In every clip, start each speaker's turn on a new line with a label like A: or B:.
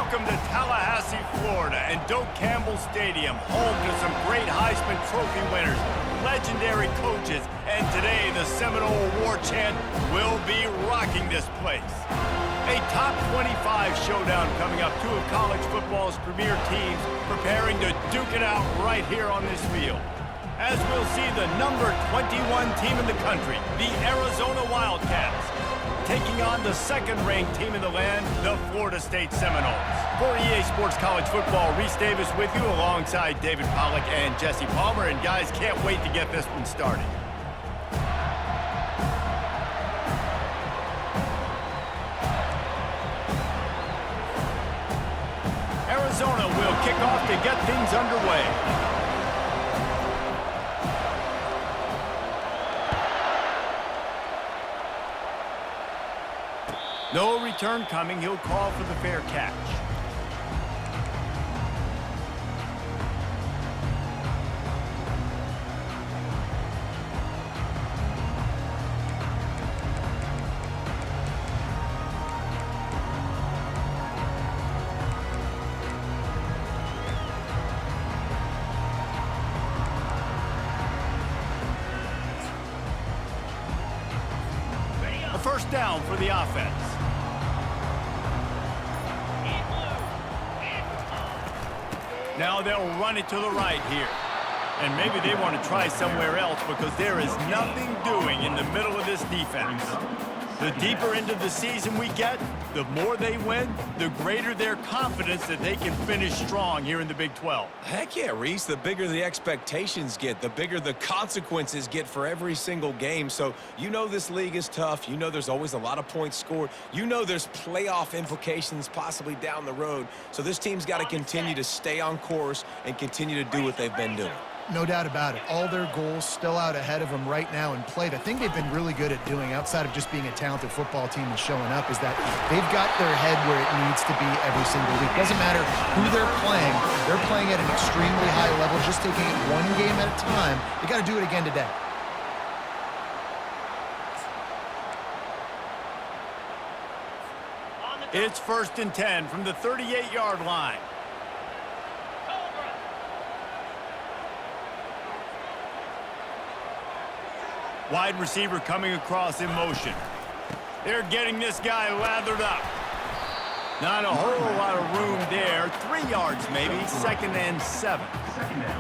A: Welcome to Tallahassee, Florida, and Doak Campbell Stadium, home to some great Heisman Trophy winners, legendary coaches, and today the Seminole War Chant will be rocking this place. A top 25 showdown coming up, two of college football's premier teams preparing to duke it out right here on this field. As we'll see the number 21 team in the country, the Arizona Wildcats, taking on the second-ranked team in the land, the Florida State Seminoles. For EA Sports College Football, Reese Davis with you alongside David Pollack and Jesse Palmer. And guys, can't wait to get this one started. Arizona will kick off to get things underway. No return coming. He'll call for the fair catch. A first down for the offense. Now they'll run it to the right here. And maybe they want to try somewhere else because there is nothing doing in the middle of this defense. The deeper into the season we get, the more they win, the greater their confidence that they can finish strong here in the Big 12.
B: Heck yeah, Reese. The bigger the expectations get, the bigger the consequences get for every single game. So you know this league is tough. You know there's always a lot of points scored. You know there's playoff implications possibly down the road. So this team's got to continue to stay on course and continue to do what they've been doing.
C: No doubt about it. All their goals still out ahead of them right now in play. The thing they've been really good at doing, outside of just being a talented football team and showing up, is that they've got their head where it needs to be every single week. Doesn't matter who they're playing at an extremely high level, just taking it one game at a time. They got to do it again today.
A: It's 1st and 10 from the 38-yard line. Wide receiver coming across in motion. They're getting this guy lathered up. Not a whole lot of room there. 3 yards maybe, 2nd and 7.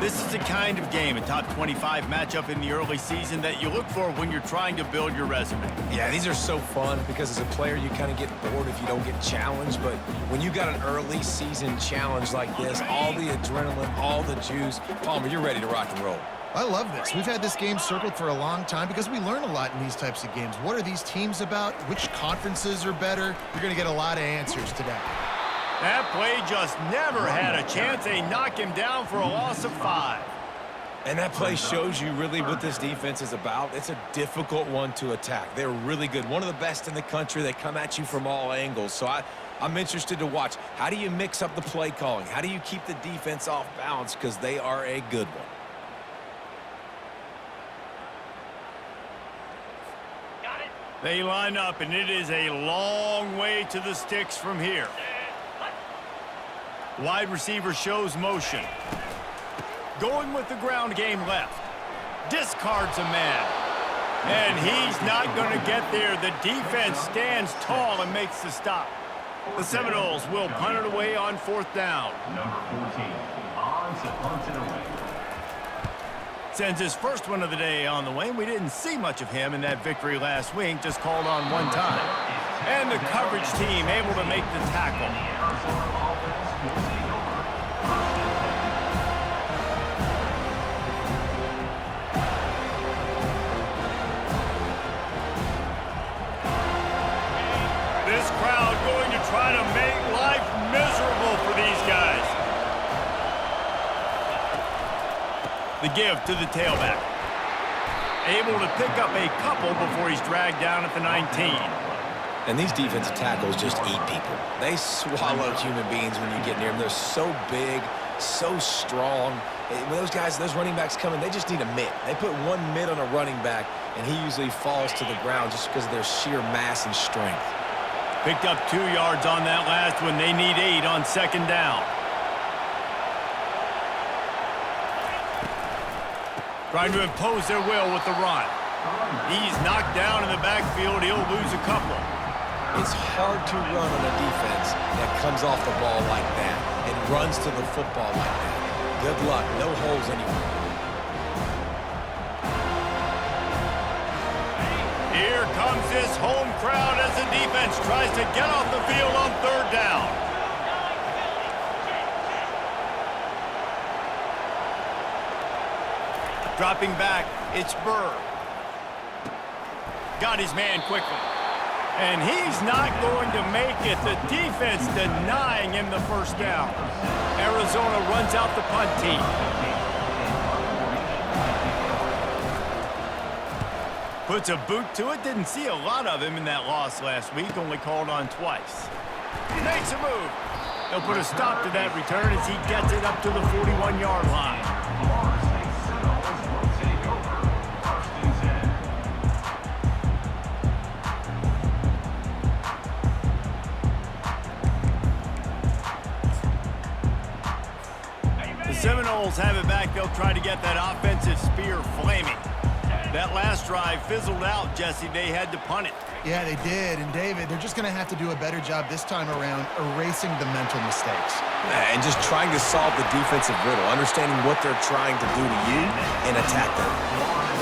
A: This is the kind of game, a top 25 matchup in the early season, that you look for when you're trying to build your resume.
B: Yeah, these are so fun because as a player you kind of get bored if you don't get challenged. But when you got an early season challenge like this, all the adrenaline, all the juice, Palmer, you're ready to rock and roll.
C: I love this. We've had this game circled for a long time because we learn a lot in these types of games. What are these teams about? Which conferences are better? You're going to get a lot of answers today.
A: That play just never had a chance. They knock him down for a loss of 5.
B: And that play shows you really what this defense is about. It's a difficult one to attack. They're really good. One of the best in the country. They come at you from all angles. So I'm interested to watch. How do you mix up the play calling? How do you keep the defense off balance? Because they are a good one.
A: They line up, and it is a long way to the sticks from here. Wide receiver shows motion. Going with the ground game left. Discards a man. And he's not going to get there. The defense stands tall and makes the stop. The Seminoles will punt it away on 4th down.
D: Number 14, on to punt it away.
A: Sends his first one of the day on the way. We didn't see much of him in that victory last week, just called on one time. And the coverage team able to make the tackle. This crowd going to try to make life miserable for these guys. The give to the tailback. Able to pick up a couple before he's dragged down at the 19.
B: And these defensive tackles just eat people. They swallow human beings when you get near them. They're so big, so strong. When those guys, those running backs come in, they just need a mitt. They put one mitt on a running back, and he usually falls to the ground just because of their sheer mass and strength.
A: Picked up 2 yards on that last one. They need 8 on second down. Trying to impose their will with the run. He's knocked down in the backfield. He'll lose a couple.
B: It's hard to run on a defense that comes off the ball like that and runs to the football like that. Good luck. No holes anywhere.
A: Here comes this home crowd as the defense tries to get off the field on third down. Dropping back, it's Burr. Got his man quickly. And he's not going to make it. The defense denying him the first down. Arizona runs out the punt team. Puts a boot to it. Didn't see a lot of him in that loss last week. Only called on twice. Makes a move. They'll put a stop to that return as he gets it up to the 41-yard line. The Seminoles have it back. They'll try to get that offensive spear flaming. That last drive fizzled out, Jesse. They had to punt it.
C: Yeah, they did. And, David, they're just going to have to do a better job this time around erasing the mental mistakes.
B: And just trying to solve the defensive riddle, understanding what they're trying to do to you and attack them.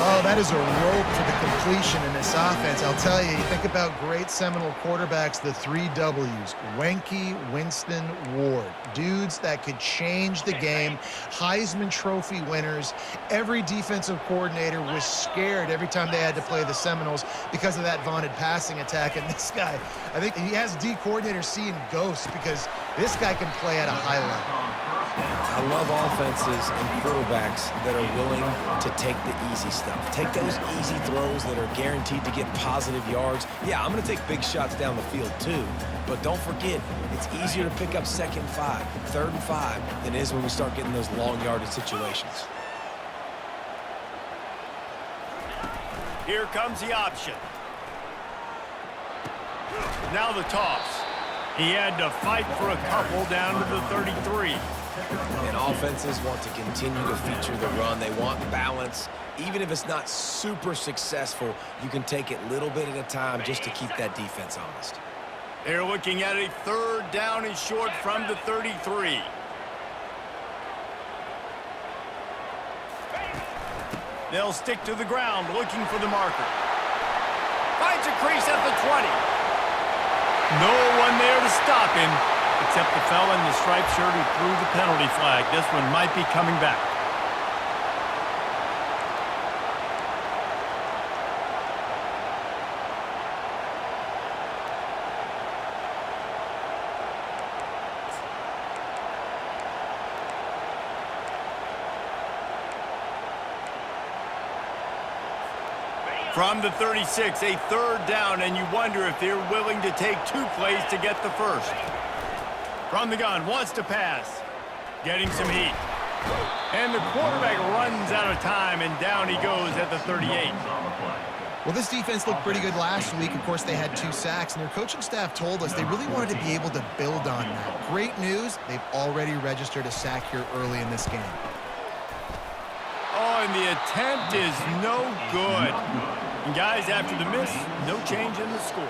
C: Oh, that is a rope to the completion in this offense. I'll tell you, you think about great Seminole quarterbacks, the 3 W's, Wenke, Winston, Ward. Dudes that could change the game, Heisman Trophy winners. Every defensive coordinator was scared every time they had to play the Seminoles because of that vaunted passing attack. And this guy, I think he has D coordinator seeing ghosts because this guy can play at a high level.
B: I love offenses and quarterbacks that are willing to take the easy stuff. Take those easy throws that are guaranteed to get positive yards. Yeah, I'm going to take big shots down the field too, but don't forget, it's easier to pick up 2nd and 5, 3rd and 5 than it is when we start getting those long yardage situations.
A: Here comes the option. Now the toss. He had to fight for a couple down to the 33.
B: And offenses want to continue to feature the run. They want balance. Even if it's not super successful, you can take it little bit at a time just to keep that defense honest.
A: They're looking at a 3rd down and short from the 33. They'll stick to the ground looking for the marker. Finds a crease at the 20. No one there to stop him, except the fella in the striped shirt who threw the penalty flag. This one might be coming back. From the 36, a 3rd down, and you wonder if they're willing to take 2 plays to get the first. From the gun, wants to pass. Getting some heat. And the quarterback runs out of time, and down he goes at the 38.
C: Well, this defense looked pretty good last week. Of course, they had 2 sacks, and their coaching staff told us they really wanted to be able to build on that. Great news, they've already registered a sack here early in this game.
A: Oh, and the attempt is no good. And guys, after the miss, no change in the score.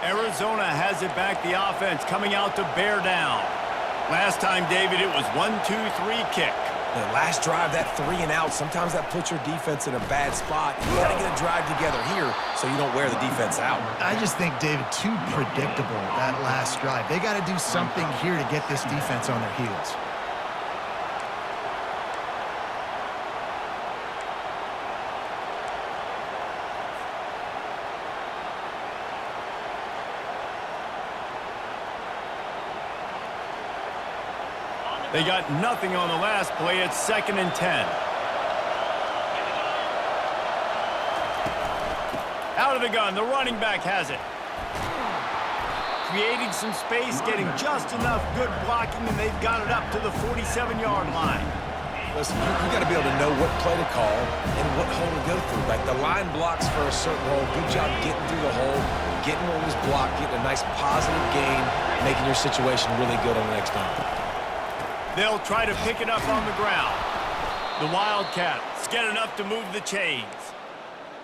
A: Arizona has it back, the offense coming out to bear down. Last time, David, it was 1-2-3 kick.
B: The last drive, that 3 and out, sometimes that puts your defense in a bad spot. You got to get a drive together here so you don't wear the defense out.
C: I just think, David, too predictable, that last drive. They got to do something here to get this defense on their heels.
A: They got nothing on the last play. It's 2nd and 10. Out of the gun, the running back has it. creating some space, getting just enough good blocking, and they've got it up to the 47-yard line.
B: Listen, you got to be able to know what play to call and what hole to go through. Like the line blocks for a certain hole. Good job getting through the hole, getting what was blocked, getting a nice positive gain, making your situation really good on the next down.
A: They'll try to pick it up on the ground. The Wildcats get enough to move the chains.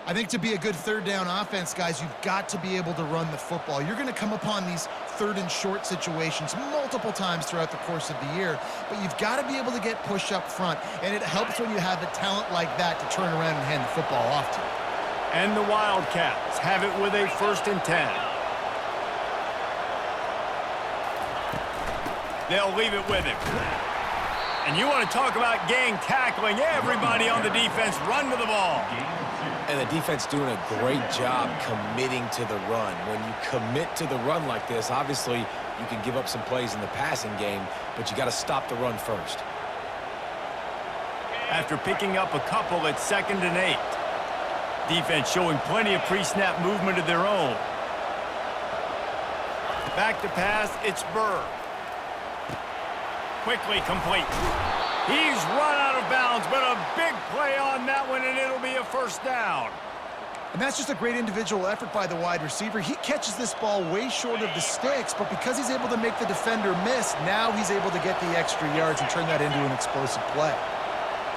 C: I think to be a good third down offense, guys, you've got to be able to run the football. You're going to come upon these third and short situations multiple times throughout the course of the year, but you've got to be able to get push up front, and it helps when you have a talent like that to turn around and hand the football off to.
A: And the Wildcats have it with a 1st and 10. They'll leave it with him. And you want to talk about gang tackling. Everybody on the defense run to the ball.
B: And the defense doing a great job committing to the run. When you commit to the run like this, obviously you can give up some plays in the passing game, but you got to stop the run first.
A: After picking up a couple at 2nd and 8. Defense showing plenty of pre-snap movement of their own. Back to pass, it's Burr. Quickly complete. He's run out of bounds, but a big play on that one, and it'll be a 1st down.
C: And that's just a great individual effort by the wide receiver. He catches this ball way short of the sticks, but because he's able to make the defender miss, now he's able to get the extra yards and turn that into an explosive play.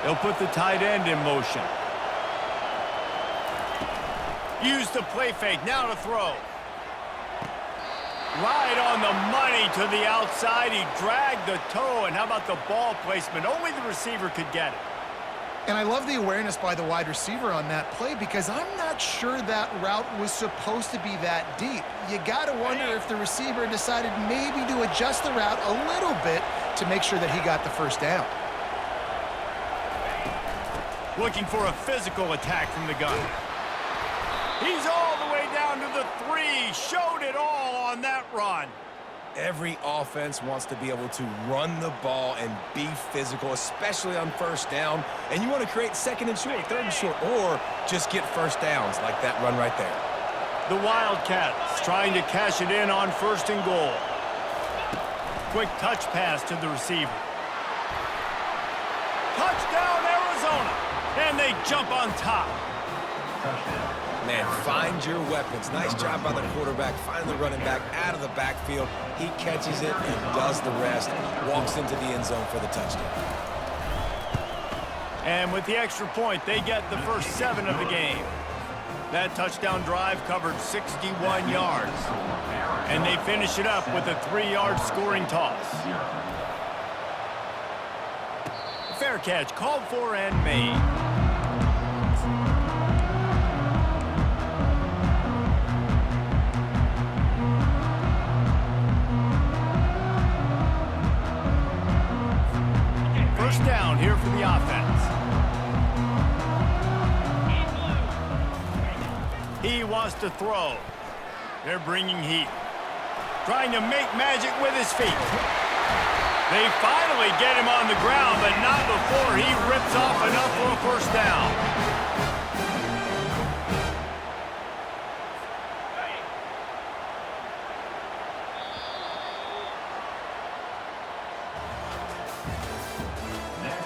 A: They'll put the tight end in motion. Use the play fake, now to throw. Right on the money to the outside. He dragged the toe, and how about the ball placement? Only the receiver could get it.
C: And I love the awareness by the wide receiver on that play because I'm not sure that route was supposed to be that deep. You got to wonder if the receiver decided maybe to adjust the route a little bit to make sure that he got the 1st down.
A: Looking for a physical attack from the gun. He's all the way down to the 3. Showed it all on that run.
B: Every offense wants to be able to run the ball and be physical, especially on 1st down. And you want to create 2nd and short, 3rd and short, or just get 1st downs like that run right there.
A: The Wildcats trying to cash it in on 1st and goal. Quick touch pass to the receiver. Touchdown, Arizona. And they jump on top.
D: Touchdown.
B: Man, find your weapons. Nice job by the quarterback. Find the running back out of the backfield. He catches it and does the rest. Walks into the end zone for the touchdown.
A: And with the extra point, they get the first 7 of the game. That touchdown drive covered 61 yards. And they finish it up with a 3-yard scoring toss. Fair catch called for and made. Down here for the offense. He wants to throw. They're bringing heat. Trying to make magic with his feet. They finally get him on the ground, but not before he rips off enough for a 1st down.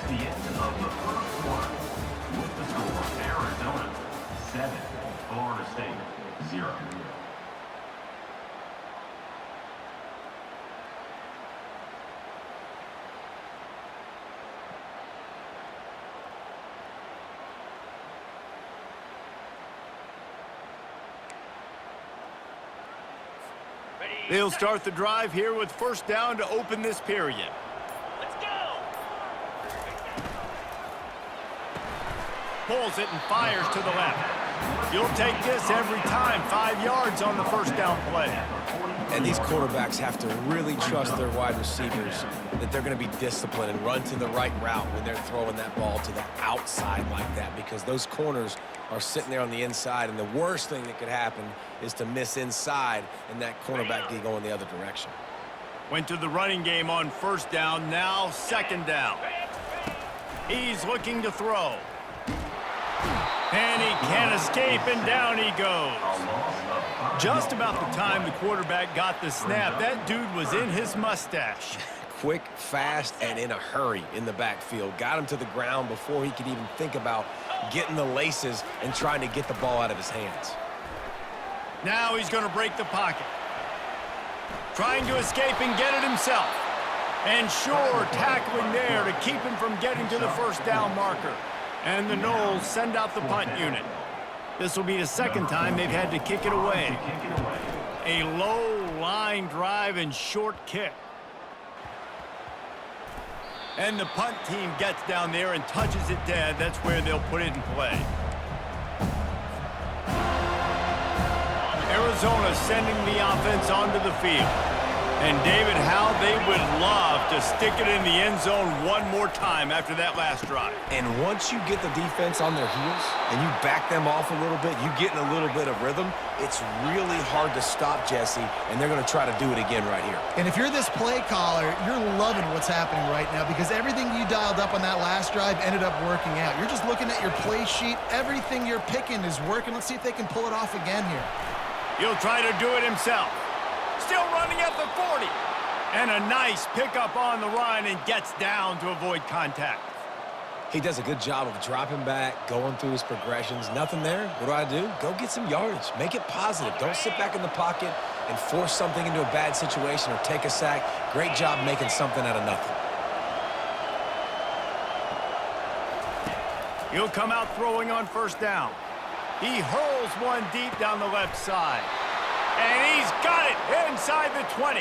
D: The end of the 1st quarter. With the score, Arizona 7, Florida State 0.
A: They'll start the drive here with 1st down to open this period. Pulls it and fires to the left. You'll take this every time. 5 yards on the 1st down play.
B: And these quarterbacks have to really trust their wide receivers that they're going to be disciplined and run to the right route when they're throwing that ball to the outside like that, because those corners are sitting there on the inside, and the worst thing that could happen is to miss inside and that cornerback be going the other direction.
A: Went to the running game on 1st down, now 2nd down. He's looking to throw. And he can't escape, and down he goes. Just about the time the quarterback got the snap, that dude was in his mustache.
B: Quick, fast, and in a hurry in the backfield. Got him to the ground before he could even think about getting the laces and trying to get the ball out of his hands.
A: Now he's going to break the pocket. Trying to escape and get it himself. And sure, tackling there to keep him from getting to the first down marker. And the Noles send out the punt unit. This will be the second time they've had to kick it away. A low line drive and short kick. And the punt team gets down there and touches it dead. That's where they'll put it in play. Arizona sending the offense onto the field. And David, how they would love to stick it in the end zone one more time after that last drive.
B: And once you get the defense on their heels and you back them off a little bit, you get in a little bit of rhythm, it's really hard to stop, Jesse, and they're going to try to do it again right here.
C: And if you're this play caller, you're loving what's happening right now because everything you dialed up on that last drive ended up working out. You're just looking at your play sheet. Everything you're picking is working. Let's see if they can pull it off again here.
A: He'll try to do it himself. Still running at the 40. And a nice pickup on the run and gets down to avoid contact.
B: He does a good job of dropping back, going through his progressions. Nothing there. What do? Go get some yardage. Make it positive. Don't sit back in the pocket and force something into a bad situation or take a sack. Great job making something out of nothing.
A: He'll come out throwing on first down. He hurls one deep down the left side. And he's got it inside the 20.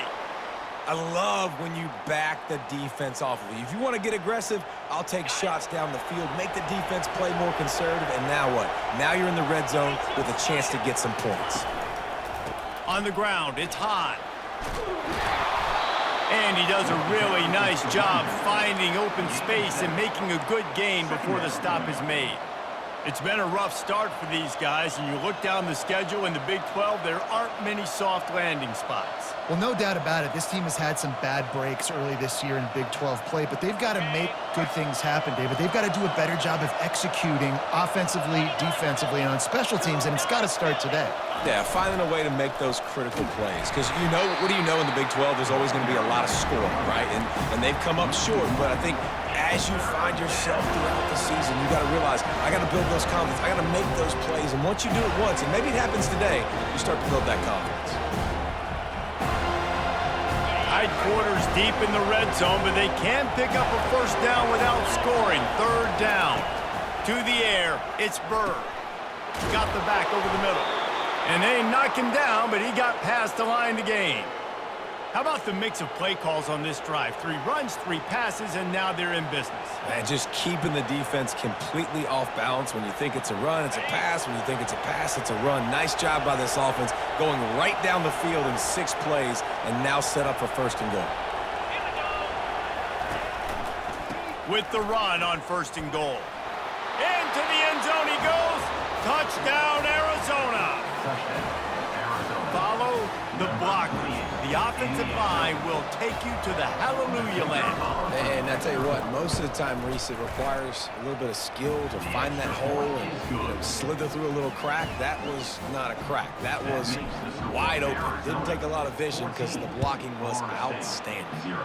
B: I love when you back the defense off of you. If you want to get aggressive, I'll take shots down the field, make the defense play more conservative, and now what? Now you're in the red zone with a chance to get some points.
A: On the ground, it's high. And he does a really nice job finding open space and making a good gain before the stop is made. It's been a rough start for these guys, and you look down the schedule in the Big 12, there aren't many soft landing spots.
C: Well, no doubt about it. This team has had some bad breaks early this year in Big 12 play, but they've got to make good things happen, David. They've got to do a better job of executing offensively, defensively, and on special teams, and it's got to start today.
B: Yeah, finding a way to make those critical plays. Because, you know, what do you know in the Big 12? There's always going to be a lot of scoring, right? And they've come up short, but I think as you find yourself throughout the season, you got to realize, I got to build those confidence. I got to make those plays. And once you do it once, and maybe it happens today, you start to build that confidence.
A: Tight quarters deep in the red zone, but they can pick up a first down without scoring. Third down. To the air, it's Bird. Got the back over the middle. And they knock him down, but he got past the line to gain. How about the mix of play calls on this drive? 3 runs, 3 passes, and now they're in business.
B: And just keeping the defense completely off balance. When you think it's a run, it's a pass. When you think it's a pass, it's a run. Nice job by this offense, going right down the field in 6 plays, and now set up for first and goal.
A: With the run on first and goal. Into the end zone he goes. Touchdown, Arizona. Follow the blockers. The offensive line will take you to the hallelujah land.
B: And I tell you what, most of the time, Reese, it requires a little bit of skill to find that hole and slither through a little crack. That was not a crack. That was wide open. Didn't take a lot of vision because the blocking was outstanding.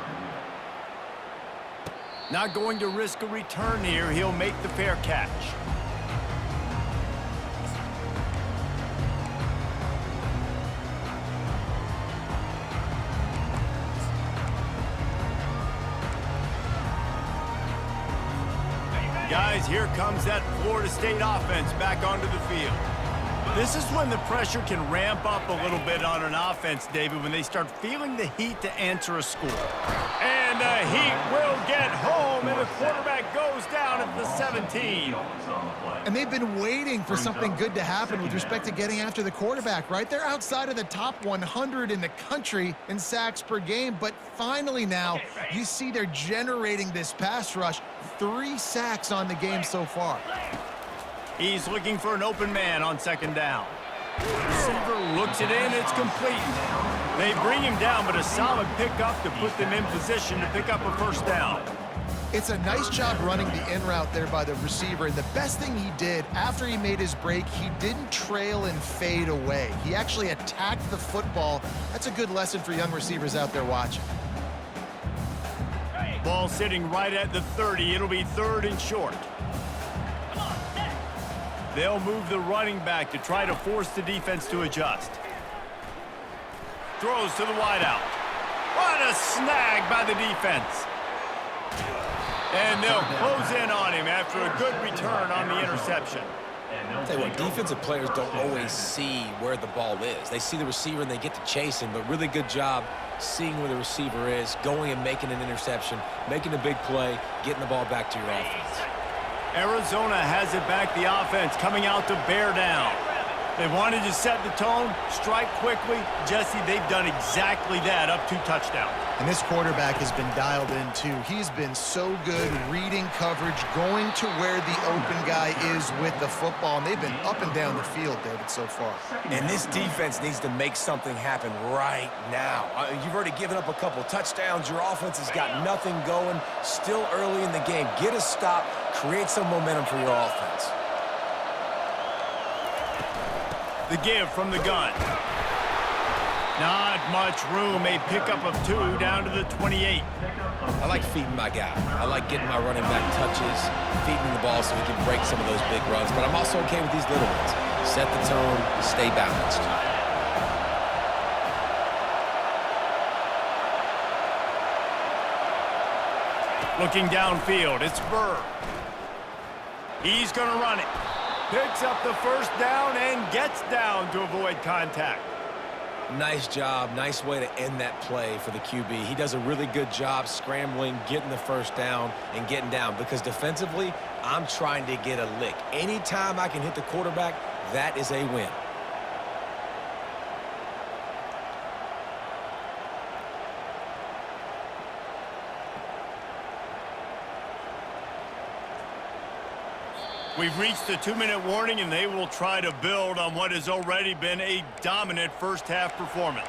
A: Not going to risk a return here. He'll make the fair catch. Guys, here comes that Florida State offense back onto the field. This is when the pressure can ramp up a little bit on an offense, David, when they start feeling the heat to answer a score. And the heat will get home, and the quarterback goes down at the 17.
C: And they've been waiting for something good to happen with respect to getting after the quarterback, right? They're outside of the top 100 in the country in sacks per game, but finally now you see they're generating this pass rush. 3 sacks on the game so far.
A: He's looking for an open man on second down. Receiver looks it in, it's complete. They bring him down, but a solid pickup to put them in position to pick up a first down.
C: It's a nice job running the in route there by the receiver. And the best thing he did after he made his break, he didn't trail and fade away. He actually attacked the football. That's a good lesson for young receivers out there watching.
A: Ball sitting right at the 30. It'll be 3rd and short. They'll move the running back to try to force the defense to adjust. Throws to the wideout. What a snag by the defense. And they'll close in on him after a good return on the interception.
B: I'll tell you what, defensive players don't always see where the ball is. They see the receiver and they get to chase him, but really good job seeing where the receiver is, going and making an interception, making a big play, getting the ball back to your offense.
A: Arizona has it back, the offense coming out to bear down. They wanted to set the tone, strike quickly. Jesse, they've done exactly that, up 2 touchdowns.
C: And this quarterback has been dialed in, too. He's been so good reading coverage, going to where the open guy is with the football. And they've been up and down the field, David, so far.
B: And this defense needs to make something happen right now. You've already given up a couple touchdowns. Your offense has got nothing going. Still early in the game. Get a stop. Create some momentum for your offense.
A: The give from the gun. Not much room. A pickup of 2 down to the 28.
B: I like feeding my guy. I like getting my running back touches, feeding the ball so he can break some of those big runs. But I'm also okay with these little ones. Set the tone, stay balanced.
A: Looking downfield, it's Burr. He's going to run it. Picks up the 1st down and gets down to avoid contact.
B: Nice job. Nice way to end that play for the QB. He does a really good job scrambling, getting the 1st down, and getting down. Because defensively, I'm trying to get a lick. Anytime I can hit the quarterback, that is a win.
A: We've reached the 2-minute warning, and they will try to build on what has already been a dominant first-half performance.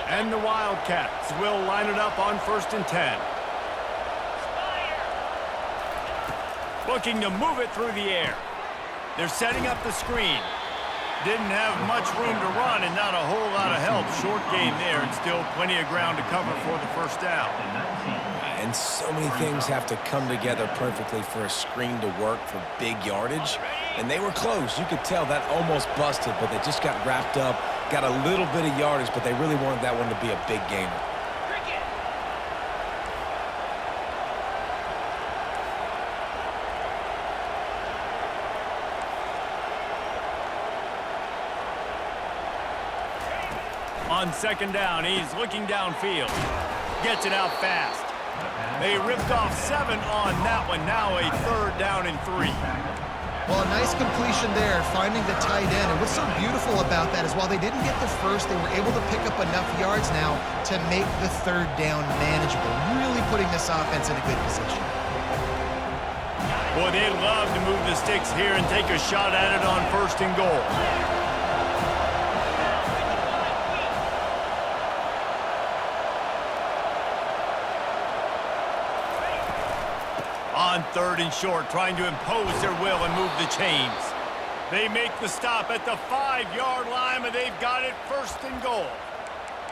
A: And the Wildcats will line it up on 1st and 10. Looking to move it through the air. They're setting up the screen. Didn't have much room to run and not a whole lot of help. Short game there and still plenty of ground to cover for the 1st down.
B: And so many things have to come together perfectly for a screen to work for big yardage. And they were close. You could tell that almost busted, but they just got wrapped up, got a little bit of yardage, but they really wanted that one to be a big gainer.
A: On 2nd down, he's looking downfield. Gets it out fast. They ripped off 7 on that one. Now a 3rd down and 3.
C: Well, a nice completion there, finding the tight end. And what's so beautiful about that is while they didn't get the 1st, they were able to pick up enough yards now to make the 3rd down manageable. Really putting this offense in a good position.
A: Boy, they'd love to move the sticks here and take a shot at it on 1st and goal. On 3rd and short, trying to impose their will and move the chains. They make the stop at the 5-yard line, and they've got it 1st and goal.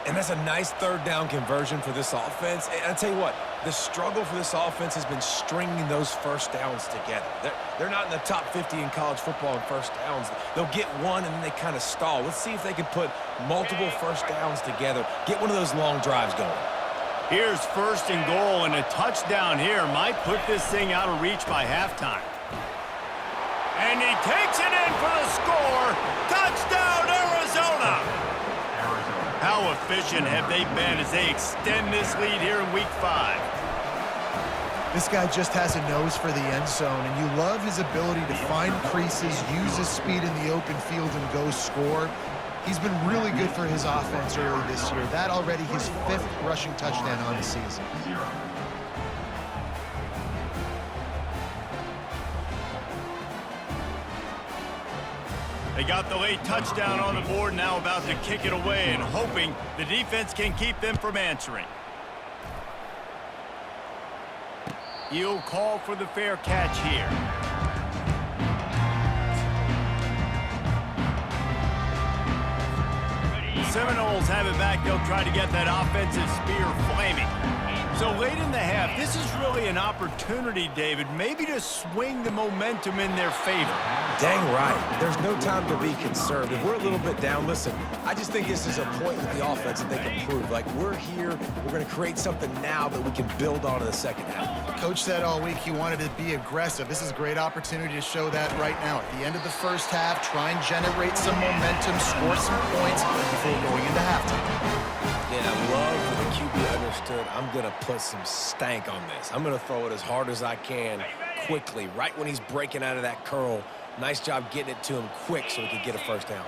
B: And that's a nice 3rd down conversion for this offense. And I'll tell you what, the struggle for this offense has been stringing those 1st downs together. They're not in the top 50 in college football in 1st downs. They'll get one and then they kind of stall. Let's see if they can put multiple 1st downs together, get one of those long drives going.
A: Here's 1st and goal, and a touchdown here might put this thing out of reach by halftime. And he takes it in for the score. Touchdown, Arizona! How efficient have they been as they extend this lead here in Week 5?
C: This guy just has a nose for the end zone, and you love his ability to find creases, use his speed in the open field, and go score. He's been really good for his offense early this year. That already his 5th rushing touchdown on the season.
A: They got the late touchdown on the board, now about to kick it away and hoping the defense can keep them from answering. He'll call for the fair catch here. The Seminoles have it back. They'll try to get that offensive spear flaming. So late in the half, this is really an opportunity, David, maybe to swing the momentum in their favor.
B: Dang right. There's no time to be concerned. If we're a little bit down, listen, I just think this is a point with the offense that they can prove. Like, we're here, we're going to create something now that we can build on in the second half.
C: Coach said all week he wanted to be aggressive. This is a great opportunity to show that right now. At the end of the first half, try and generate some momentum, score some points before going into halftime.
B: And I love that the QB understood, I'm going to put some stank on this. I'm going to throw it as hard as I can quickly, right when he's breaking out of that curl. Nice job getting it to him quick so he could get a first down.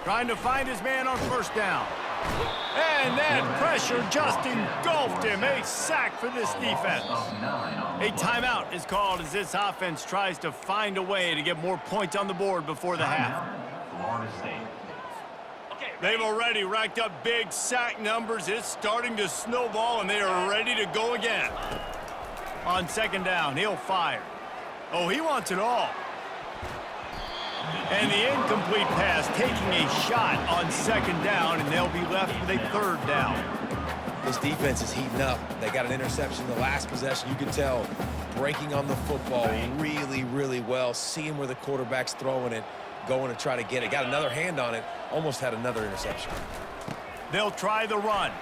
A: Trying to find his man on first down. And that pressure just engulfed him. A sack for this defense. A timeout is called as this offense tries to find a way to get more points on the board before the half.
D: Florida State.
A: They've already racked up big sack numbers. It's starting to snowball, and they are ready to go again. On second down, he'll fire. Oh, he wants it all. And the incomplete pass taking a shot on second down, and they'll be left with a third down.
B: This defense is heating up. They got an interception the last possession. You can tell breaking on the football really, really well, seeing where the quarterback's throwing it, going to try to get it. Got another hand on it, almost had another interception.
A: They'll try the run.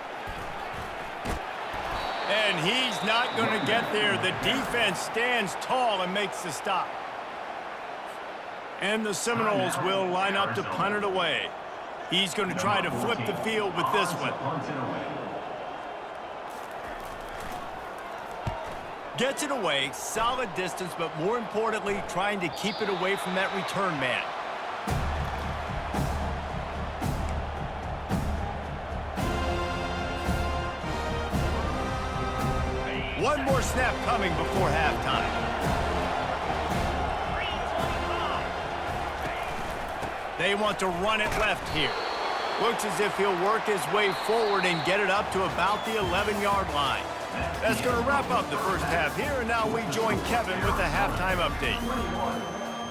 A: And he's not going to get there. The defense stands tall and makes the stop. And the Seminoles will line up to punt it away. He's going to try to flip the field with this one. Gets it away, solid distance, but more importantly, trying to keep it away from that return man. One more snap coming before halftime. They want to run it left here. Looks as if he'll work his way forward and get it up to about the 11-yard line. That's going to wrap up the first half here, and now we join Kevin with the halftime update.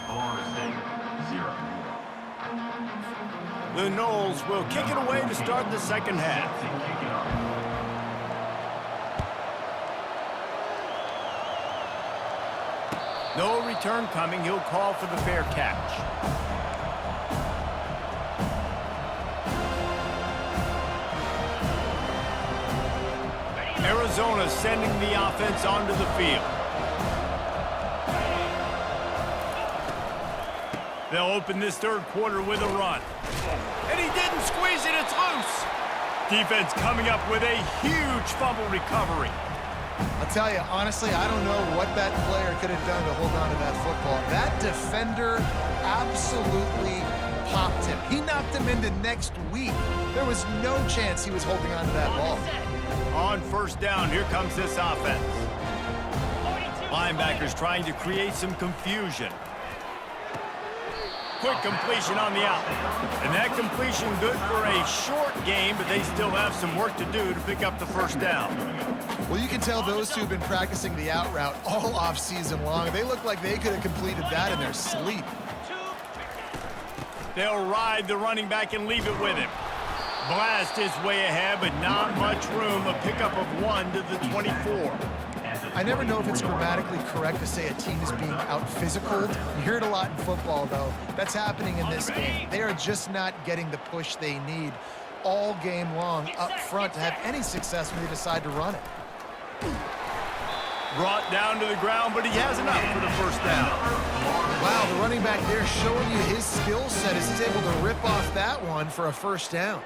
D: Florida State, 0.
A: The Noles will kick it away to start the second half. No return coming. He'll call for the fair catch. Arizona sending the offense onto the field. They'll open this third quarter with a run. And he didn't squeeze it. It's loose. Defense coming up with a huge fumble recovery.
C: I'll tell you, honestly, I don't know what that player could have done to hold on to that football. That defender absolutely popped him. He knocked him into next week. There was no chance he was holding on to that ball.
A: On first down, here comes this offense. Linebackers trying to create some confusion. Quick completion on the out. And that completion good for a short game, but they still have some work to do to pick up the first down.
C: Well, you can tell those two have been practicing the out route all off-season long. They look like they could have completed that in their sleep.
A: They'll ride the running back and leave it with him. Blast his way ahead, but not much room. A pickup of 1 to the 24.
C: I never know if it's grammatically correct to say a team is being out-physicaled. You hear it a lot in football, though. That's happening in this game. They are just not getting the push they need all game long up front to have any success when they decide to run it.
A: Brought down to the ground, but he has enough for the first down.
C: Wow, the running back there showing you his skill set as he's able to rip off that one for a first down.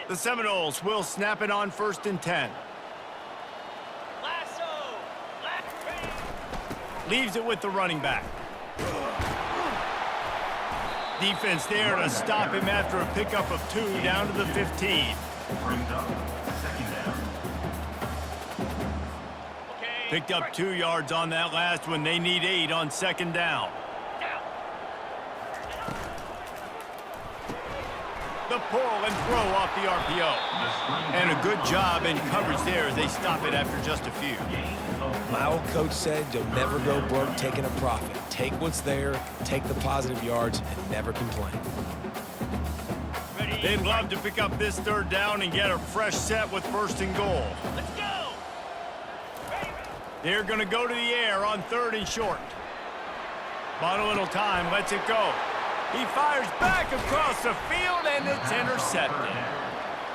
A: The Seminoles will snap it on 1st and 10. Leaves it with the running back. Defense there to stop him after a pickup of 2 down to the 15.
D: Brings up second down.
A: Picked up 2 yards on that last one. They need 8 on second down. The pull and throw off the RPO. And a good job in coverage there as they stop it after just a few.
B: My old coach said you'll never go broke taking a profit. Take what's there, take the positive yards, and never complain.
A: They'd love to pick up this third down and get a fresh set with first and goal.
E: Let's go!
A: They're going to go to the air on third and short. Bought a little time, lets it go. He fires back across the field, and it's intercepted.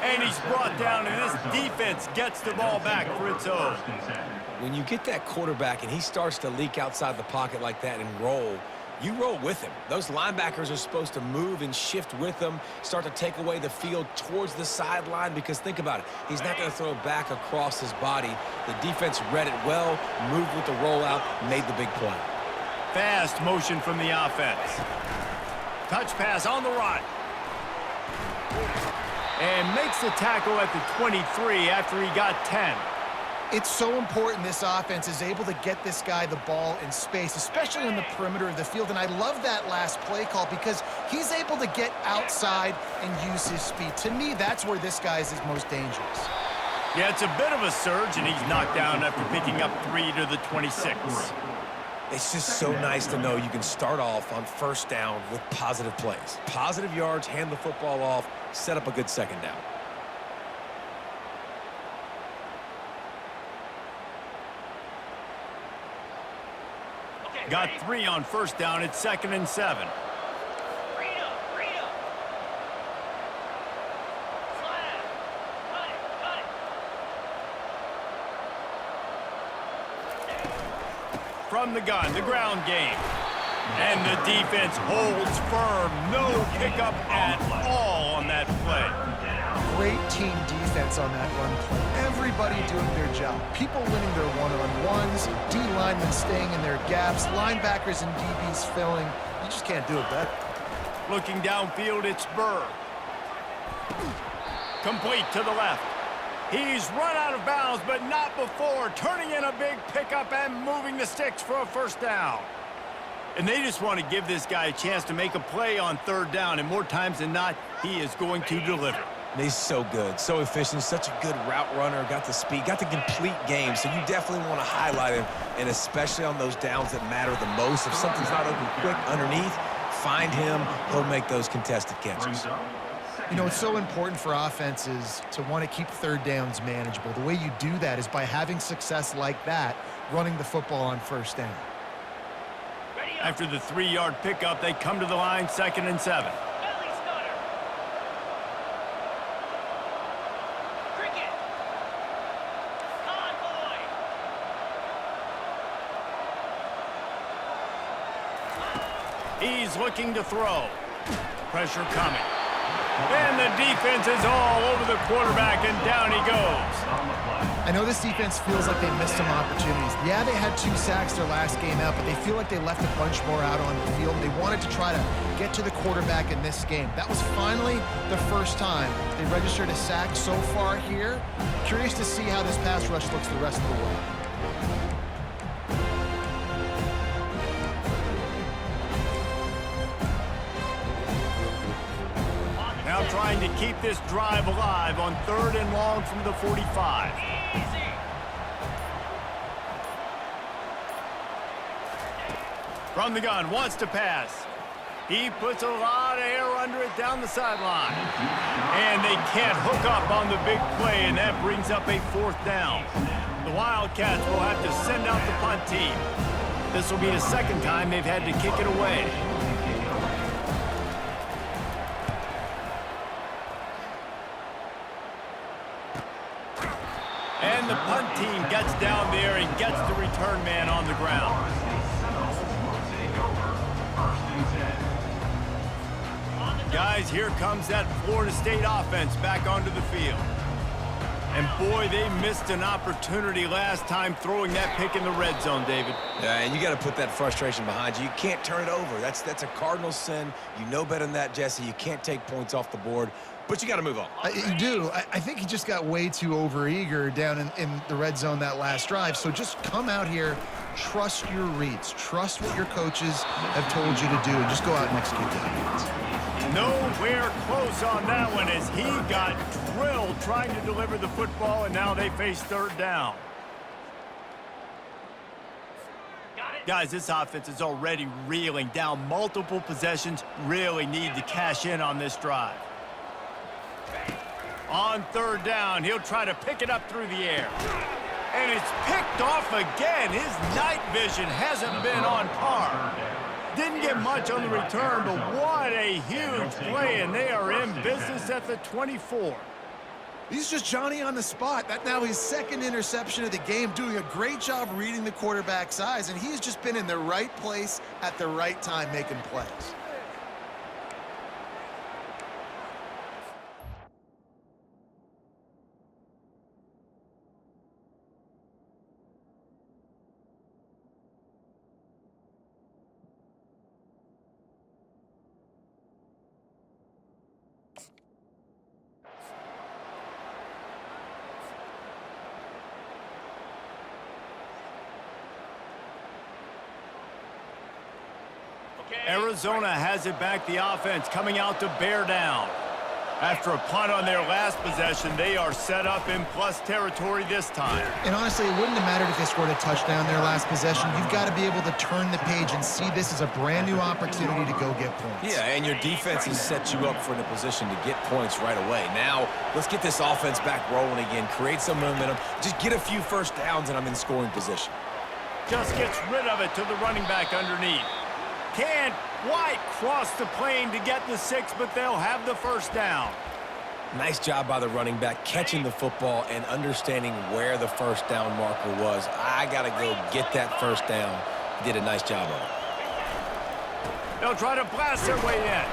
A: And he's brought down, and this defense gets the ball back for its own.
B: When you get that quarterback and he starts to leak outside the pocket like that and roll, you roll with him. Those linebackers are supposed to move and shift with him, start to take away the field towards the sideline, because think about it. He's not going to throw back across his body. The defense read it well, moved with the rollout, made the big play.
A: Fast motion from the offense. Touch pass on the run. And makes the tackle at the 23 after he got 10.
C: It's so important this offense is able to get this guy the ball in space, especially on the perimeter of the field. And I love that last play call because he's able to get outside and use his speed. To me, that's where this guy is most dangerous.
A: Yeah, it's a bit of a surge, and he's knocked down after picking up 3 to the 26.
B: It's just so nice to know you can start off on first down with positive plays. Positive yards, hand the football off, set up a good second down.
A: Got 3 on first down. It's 2nd and 7. From the gun, the ground game. And the defense holds firm. No pickup at all on that play.
C: Great team defense on that run play. Everybody doing their job. People winning their one-on-ones, D linemen staying in their gaps, linebackers and DBs filling. You just can't do it better.
A: Looking downfield, it's Burr. Complete to the left. He's run out of bounds, but not before. Turning in a big pickup and moving the sticks for a first down. And they just want to give this guy a chance to make a play on third down, and more times than not, he is going to deliver.
B: He's so good, so efficient, such a good route runner, got the speed, got the complete game, so you definitely want to highlight him, and especially on those downs that matter the most. If something's not open quick underneath, find him, he'll make those contested catches.
C: You know, it's so important for offenses to want to keep third downs manageable. The way you do that is by having success like that, running the football on first down.
A: After the 3-yard pickup, they come to the line, 2nd and 7. He's looking to throw. Pressure coming. And the defense is all over the quarterback, and down he goes.
C: I know this defense feels like they missed some opportunities. Yeah, they had 2 sacks their last game out, but they feel like they left a bunch more out on the field. They wanted to try to get to the quarterback in this game. That was finally the first time they registered a sack so far here. Curious to see how this pass rush looks the rest of the way.
A: Now trying to keep this drive alive on 3rd and long from the 45. From the gun, wants to pass. He puts a lot of air under it down the sideline. And they can't hook up on the big play, and that brings up a 4th down. The Wildcats will have to send out the punt team. This will be the 2nd time they've had to kick it away. And the punt team gets down there and gets the return man on the ground. Guys, here comes that Florida State offense back onto the field. And boy, they missed an opportunity last time throwing that pick in the red zone, David.
B: Yeah, and you got to put that frustration behind you. You can't turn it over. That's a cardinal sin. You know better than that, Jesse. You can't take points off the board, but you got to move on.
C: You do. I think he just got way too overeager down in the red zone that last drive. So just come out here, trust your reads, trust what your coaches have told you to do, and just go out and execute the defense.
A: Nowhere close on that one as he got drilled trying to deliver the football, and now they face third down. Guys, this offense is already reeling down multiple possessions. Really need to cash in on this drive. On third down, he'll try to pick it up through the air. And it's picked off again. His night vision hasn't been on par. Didn't get much on the return, but what a huge play, and they are in business at the 24.
C: He's just Johnny on the spot. That now his second interception of the game, doing a great job reading the quarterback's eyes, and he's just been in the right place at the right time making plays.
A: Arizona has it back, the offense coming out to bear down. After a punt on their last possession, they are set up in plus territory this time.
C: And honestly, it wouldn't have mattered if they scored a touchdown their last possession. You've got to be able to turn the page and see this as a brand new opportunity to go get points.
B: Yeah, and your defense has set you up for a position to get points right away. Now, let's get this offense back rolling again, create some momentum, just get a few first downs, and I'm in scoring position.
A: Just gets rid of it to the running back underneath. Can't quite cross the plane to get the 6, but they'll have the first down.
B: Nice job by the running back catching the football and understanding where the first down marker was. I got to go get that first down. He did a nice job of it.
A: They'll try to blast their way in.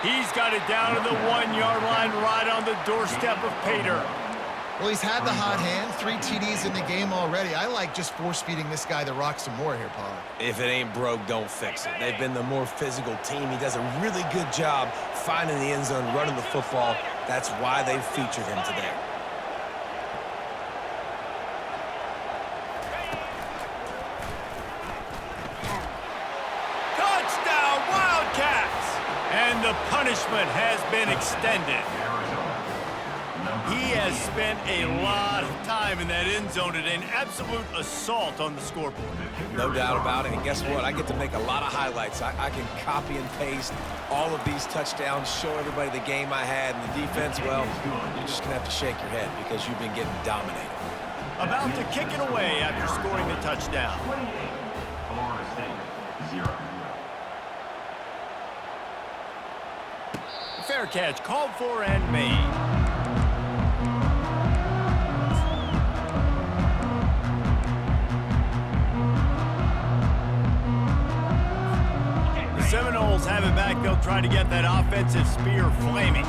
A: He's got it down to the 1-yard line right on the doorstep of Pater.
C: Well, he's had the hot hand, 3 TDs in the game already. I like just force-feeding this guy the rock some more here, Paul.
B: If it ain't broke, don't fix it. They've been the more physical team. He does a really good job finding the end zone, running the football. That's why they've featured him today.
A: Touchdown, Wildcats! And the punishment has been extended. He has spent a lot of time in that end zone today, an absolute assault on the scoreboard.
B: No doubt about it. And guess what? I get to make a lot of highlights. I can copy and paste all of these touchdowns, show everybody the game I had, and the defense, well, you're just going to have to shake your head because you've been getting dominated.
A: About to kick it away after scoring the touchdown.
D: 28, Florida State, 0.
A: Fair catch called for and made. Seminoles have it back. They'll try to get that offensive spear flaming.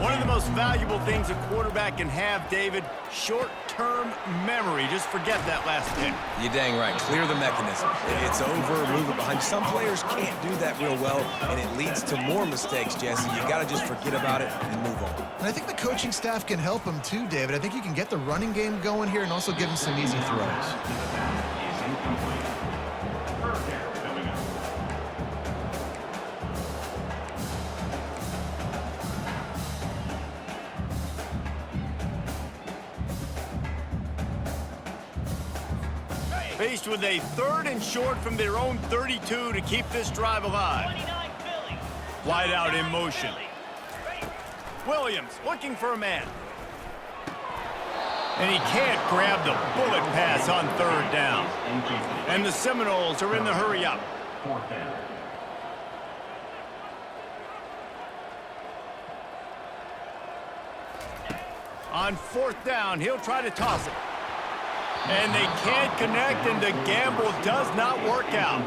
A: One of the most valuable things a quarterback can have, David, short-term memory. Just forget that last pick.
B: You're dang right. Clear the mechanism. It's over, move it behind. Some players can't do that real well, and it leads to more mistakes, Jesse. You got to just forget about it and move on.
C: And I think the coaching staff can help him too, David. I think you can get the running game going here and also give him some easy throws.
D: Is incomplete. First down coming up.
A: Faced with a 3rd and short from their own 32 to keep this drive alive. Wide out in motion. Williams looking for a man. And he can't grab the bullet pass on 3rd down. And the Seminoles are in the hurry up.
D: 4th down.
A: On 4th down, he'll try to toss it. And they can't connect, and the gamble does not work out.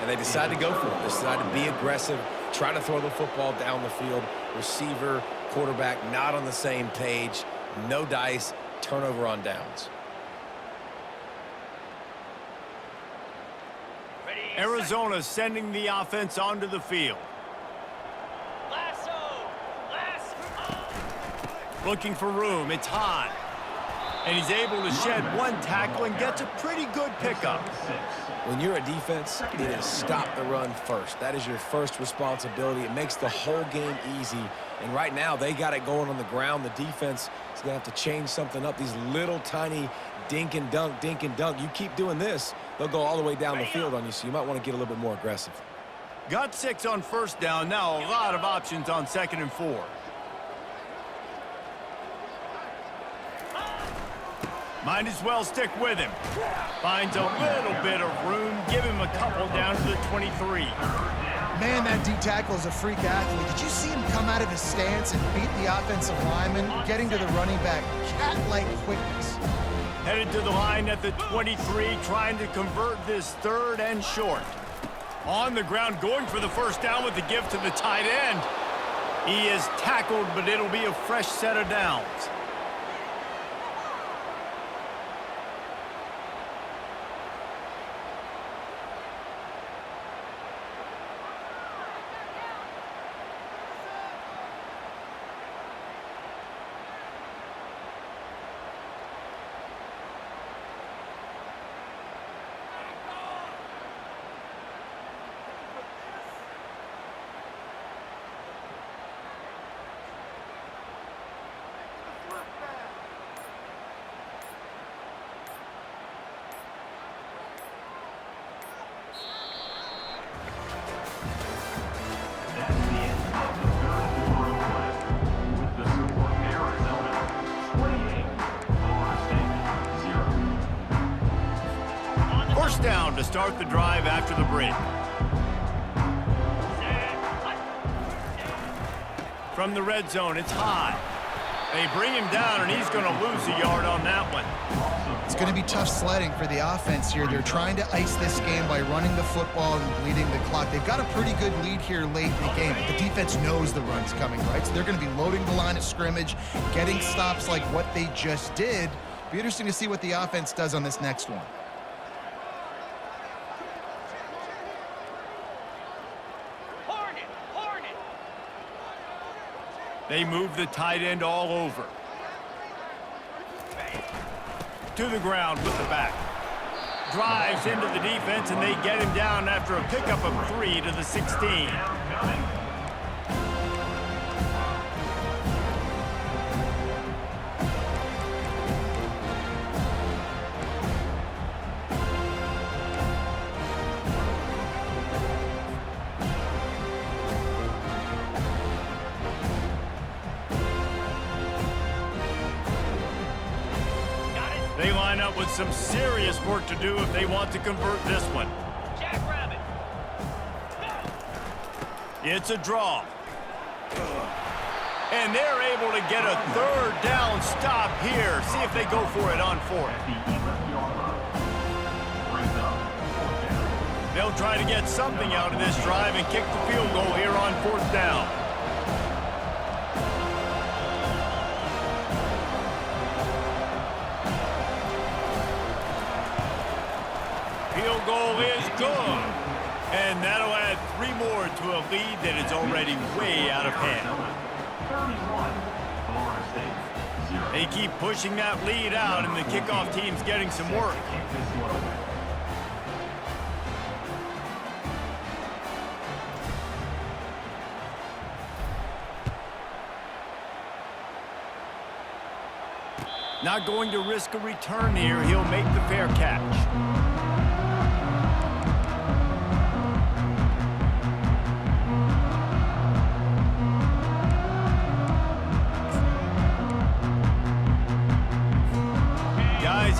B: And they decide to go for it. They decide to be aggressive, try to throw the football down the field. Receiver, quarterback, not on the same page. No dice, turnover on downs.
A: Arizona sending the offense onto the field. Looking for room, it's high. And he's able to shed one tackle and gets a pretty good pickup.
B: When you're a defense, it is stop the run first. That is your first responsibility. It makes the whole game easy. And right now, they got it going on the ground. The defense is going to have to change something up. These little tiny dink and dunk, dink and dunk. You keep doing this, they'll go all the way down the field on you, so you might want to get a little bit more aggressive.
A: Got 6 on first down. Now a lot of options on 2nd and 4. Might as well stick with him. Finds a little bit of room. Give him a couple down to the 23.
C: Man, that D tackle is a freak athlete. Did you see him come out of his stance and beat the offensive lineman, getting to the running back? Cat-like quickness.
A: Headed to the line at the 23, trying to convert this 3rd and short. On the ground, going for the first down with the give to the tight end. He is tackled, but it'll be a fresh set of downs. First down to start the drive after the break. From the red zone, it's high. They bring him down, and he's going to lose a yard on that one.
C: It's going to be tough sledding for the offense here. They're trying to ice this game by running the football and bleeding the clock. They've got a pretty good lead here late in the game, but the defense knows the run's coming, right? So they're going to be loading the line of scrimmage, getting stops like what they just did. Be interesting to see what the offense does on this next one.
A: They move the tight end all over. To the ground with the back. Drives into the defense, and they get him down after a pickup of 3 to the 16. They line up with some serious work to do if they want to convert this one. Jackrabbit. It's a draw. And they're able to get a 3rd down stop here. See if they go for it on 4th. They'll try to get something out of this drive and kick the field goal here on 4th down. Field goal is good. And that'll add 3 more to a lead that is already way out of hand. They keep pushing that lead out, and the kickoff team's getting some work. Not going to risk a return here. He'll make the fair catch.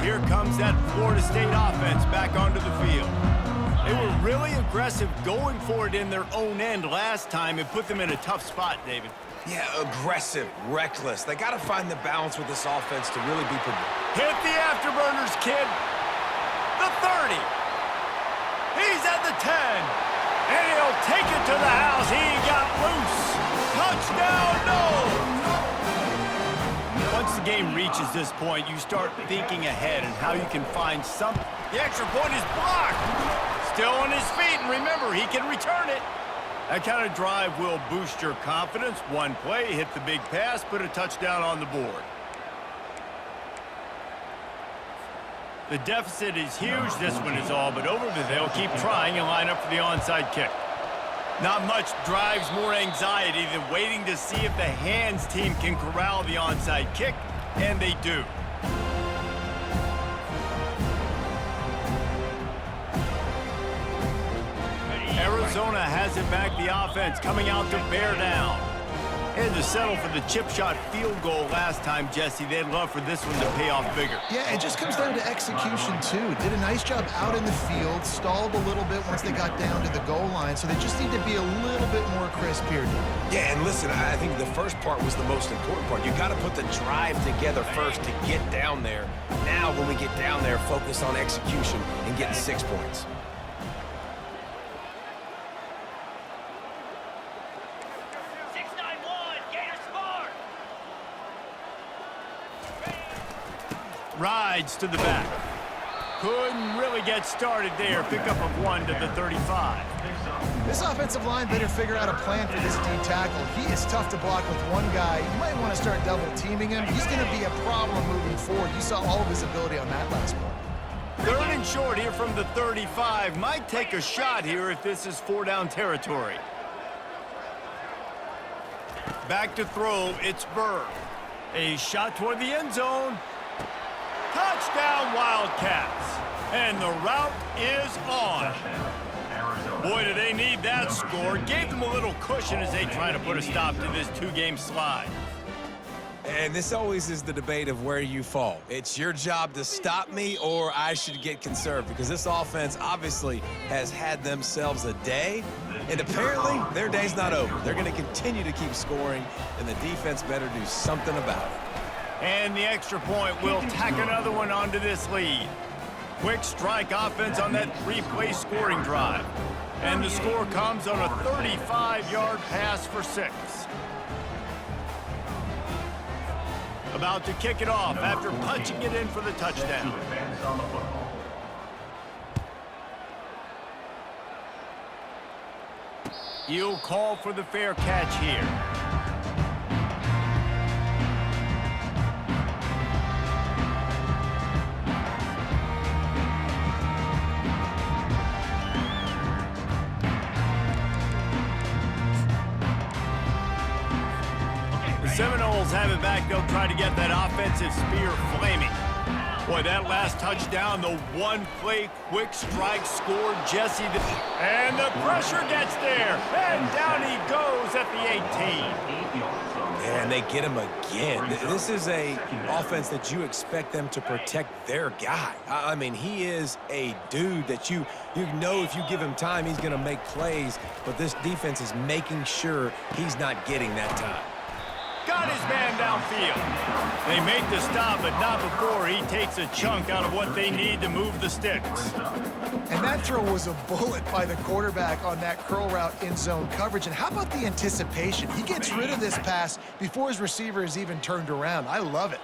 A: Here comes that Florida State offense back onto the field. They were really aggressive going for it in their own end last time. It put them in a tough spot, David.
B: Yeah, aggressive, reckless. They got to find the balance with this offense to really be productive.
A: Hit the afterburners, kid. The 30. He's at the 10. And he'll take it to the house. He got loose. Touchdown, no! Once the game reaches this point, you start thinking ahead and how you can find some. The extra point is blocked. Still on his feet, and remember, he can return it. That kind of drive will boost your confidence. One play, hit the big pass, put a touchdown on the board. The deficit is huge. This one is all but over, but they'll keep trying and line up for the onside kick. Not much drives more anxiety than waiting to see if the hands team can corral the onside kick, and they do. Arizona has it back, the offense coming out to bear down. Had to settle for the chip shot field goal last time, Jesse. They'd love for this one to pay off bigger.
C: Yeah, it just comes down to execution, too. Did a nice job out in the field, stalled a little bit once they got down to the goal line, so they just need to be a little bit more crisp here.
B: Yeah, and listen, I think the first part was the most important part. You got to put the drive together first to get down there. Now, when we get down there, focus on execution and getting 6 points.
A: Rides to the back. Couldn't really get started there. Pickup of 1 to the 35.
C: This offensive line better figure out a plan for this D tackle. He is tough to block with one guy. You might want to start double teaming him. He's going to be a problem moving forward. You saw all of his ability on that last one.
A: 3rd and short here from the 35. Might take a shot here if this is 4-down territory. Back to throw. It's Burr. A shot toward the end zone. Touchdown, Wildcats. And the route is on. Boy, do they need that score. Gave them a little cushion as they try to put a stop to this 2-game slide.
B: And this always is the debate of where you fall. It's your job to stop me, or I should get conserved, because this offense obviously has had themselves a day, and apparently their day's not over. They're going to continue to keep scoring, and the defense better do something about it.
A: And the extra point will tack another one onto this lead. Quick strike offense on that 3-play scoring drive. And the score comes on a 35-yard pass for 6. About to kick it off after punching it in for the touchdown. He'll call for the fair catch here. Seminoles have it back. They'll try to get that offensive spear flaming. Boy, that last touchdown, the one-play quick strike scored Jesse. And the pressure gets there. And down he goes at the 18.
B: And they get him again. This is a offense that you expect them to protect their guy. I mean, he is a dude that you know if you give him time, he's going to make plays. But this defense is making sure he's not getting that time.
A: Got his man downfield. They make the stop, but not before he takes a chunk out of what they need to move the sticks.
C: And that throw was a bullet by the quarterback on that curl route in zone coverage. And how about the anticipation? He gets rid of this pass before his receiver is even turned around. I love it.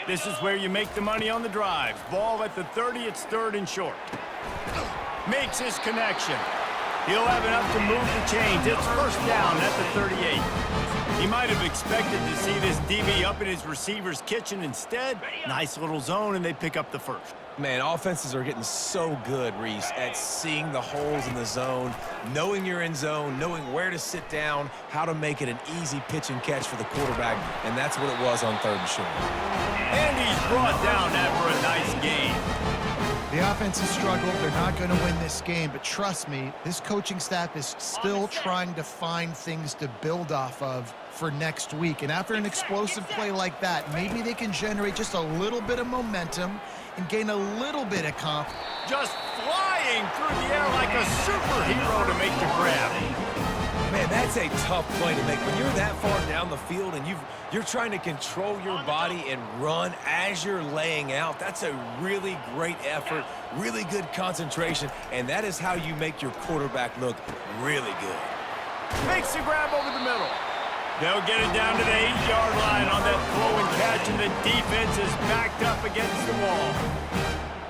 A: This is where you make the money on the drives. Ball at the 30, it's 3rd and short. Makes his connection. He'll have enough to move the chains. It's 1st down at the 38. He might have expected to see this DB up in his receiver's kitchen. Instead, nice little zone, and they pick up the 1st.
B: Man, offenses are getting so good, Reese, at seeing the holes in the zone, knowing you're in zone, knowing where to sit down, how to make it an easy pitch and catch for the quarterback, and that's what it was on 3rd and short.
A: And he's brought down after a nice game.
C: The offense has struggled. They're not going to win this game, but trust me, this coaching staff is still trying to find things to build off of for next week. And after an explosive play like that, maybe they can generate just a little bit of momentum and gain a little bit of confidence.
A: Just flying through the air like a superhero to make the grab.
B: Man, that's a tough play to make. When you're that far down the field and you're trying to control your body and run as you're laying out, that's a really great effort, really good concentration, and that is how you make your quarterback look really good.
A: Makes the grab over the middle. They'll get it down to the 8-yard line on that throw and catch, and the defense is backed up against the wall.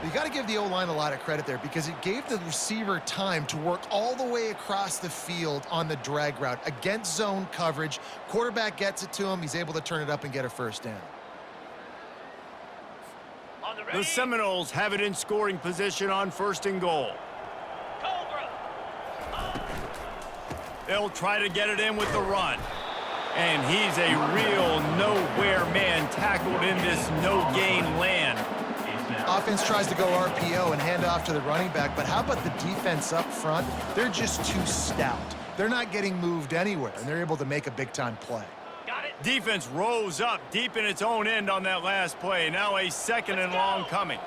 C: You got to give the O-line a lot of credit there because it gave the receiver time to work all the way across the field on the drag route against zone coverage. Quarterback gets it to him. He's able to turn it up and get a first down.
A: The Seminoles have it in scoring position on 1st and goal. They'll try to get it in with the run. And he's a real nowhere man tackled in this no-gain land.
C: Offense tries to go RPO and hand off to the running back, but how about the defense up front? They're just too stout. They're not getting moved anywhere, and they're able to make a big-time play.
A: Defense rose up deep in its own end on that last play. Now a 2nd and long coming.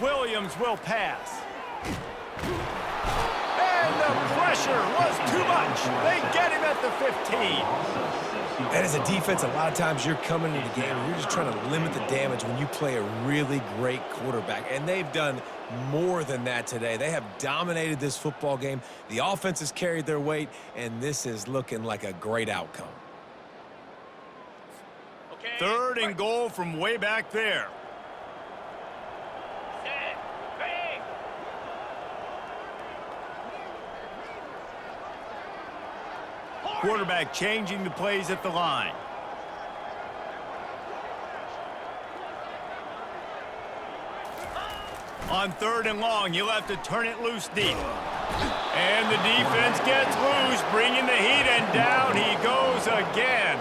A: Williams will pass. And the pressure was too much. They get him at the 15.
B: And as a defense, a lot of times you're coming into the game and you're just trying to limit the damage when you play a really great quarterback. And they've done more than that today. They have dominated this football game. The offense has carried their weight, and this is looking like a great outcome.
A: 3rd and goal from way back there. Quarterback changing the plays at the line. On 3rd and long, you'll have to turn it loose deep. And the defense gets loose, bringing the heat, and down he goes again.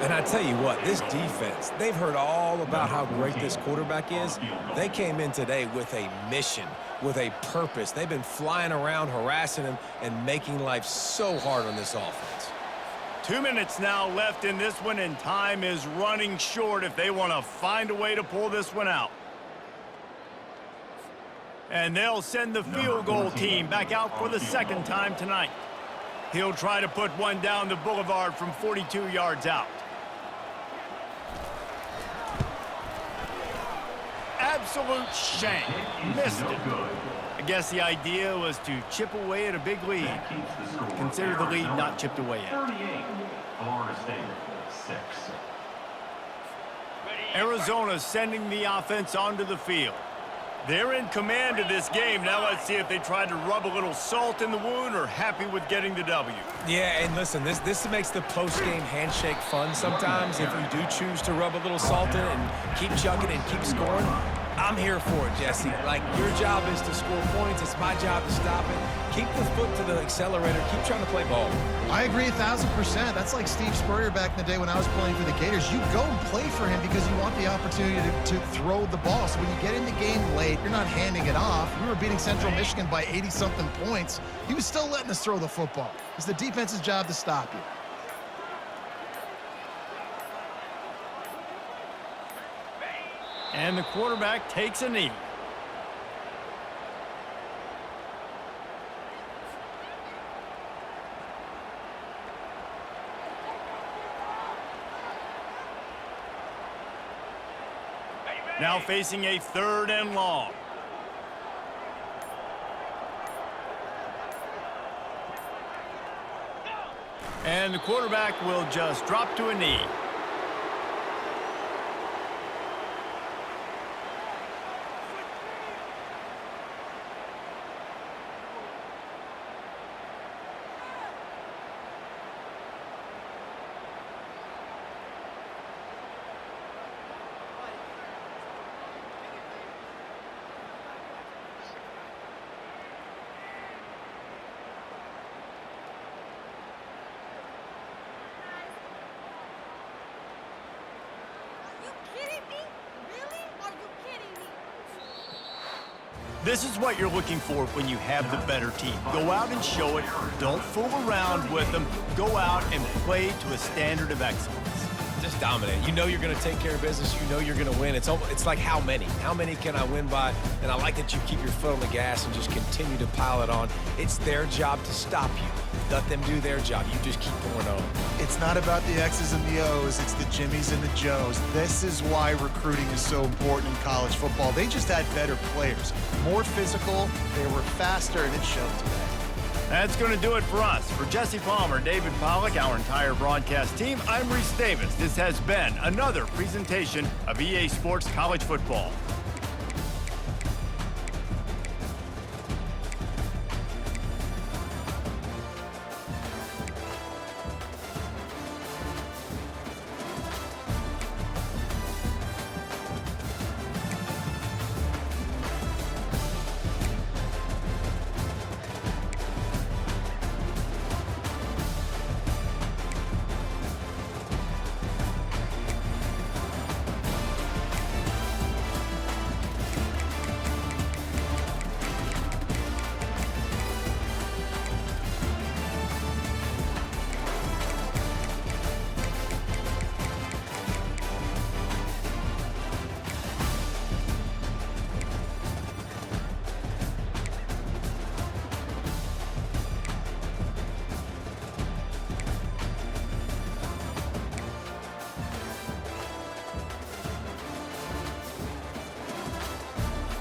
B: And I tell you what, this defense, they've heard all about how great this quarterback is. They came in today with a mission, with a purpose. They've been flying around, harassing him, and making life so hard on this offense.
A: 2 minutes now left in this one, and time is running short if they want to find a way to pull this one out. And they'll send the field goal team back out for the 2nd time tonight. He'll try to put one down the boulevard from 42 yards out. Absolute shank. Missed it. I guess the idea was to chip away at a big lead. Consider the lead not chipped away yet.
D: 38, Florida State, 6.
A: Arizona sending the offense onto the field. They're in command of this game. Now let's see if they try to rub a little salt in the wound or happy with getting the W.
B: Yeah, and listen, this makes the post-game handshake fun sometimes. If you do choose to rub a little salt in it and keep chugging and keep scoring, I'm here for it, Jesse. Like, your job is to score points. It's my job to stop it. Keep the foot to the accelerator. Keep trying to play ball.
C: I agree 1,000%. That's like Steve Spurrier back in the day when I was playing for the Gators. You go and play for him because you want the opportunity to throw the ball. So when you get in the game late, you're not handing it off. We were beating Central Michigan by 80-something points. He was still letting us throw the football. It's the defense's job to stop you.
A: And the quarterback takes a knee. Now facing a 3rd and long. And the quarterback will just drop to a knee. This is what you're looking for when you have the better team. Go out and show it. Don't fool around with them. Go out and play to a standard of excellence.
B: Just dominate. You know you're going to take care of business. You know you're going to win. It's like how many? How many can I win by? And I like that you keep your foot on the gas and just continue to pile it on. It's their job to stop you. Let them do their job. You just keep going on.
C: It's not about the X's and the O's. It's the Jimmies and the Joes. This is why recruiting is so important in college football. They just had better players. More physical. They were faster, and it showed today.
A: That's going to do it for us. For Jesse Palmer, David Pollack, our entire broadcast team, I'm Reese Davis. This has been another presentation of EA Sports College Football.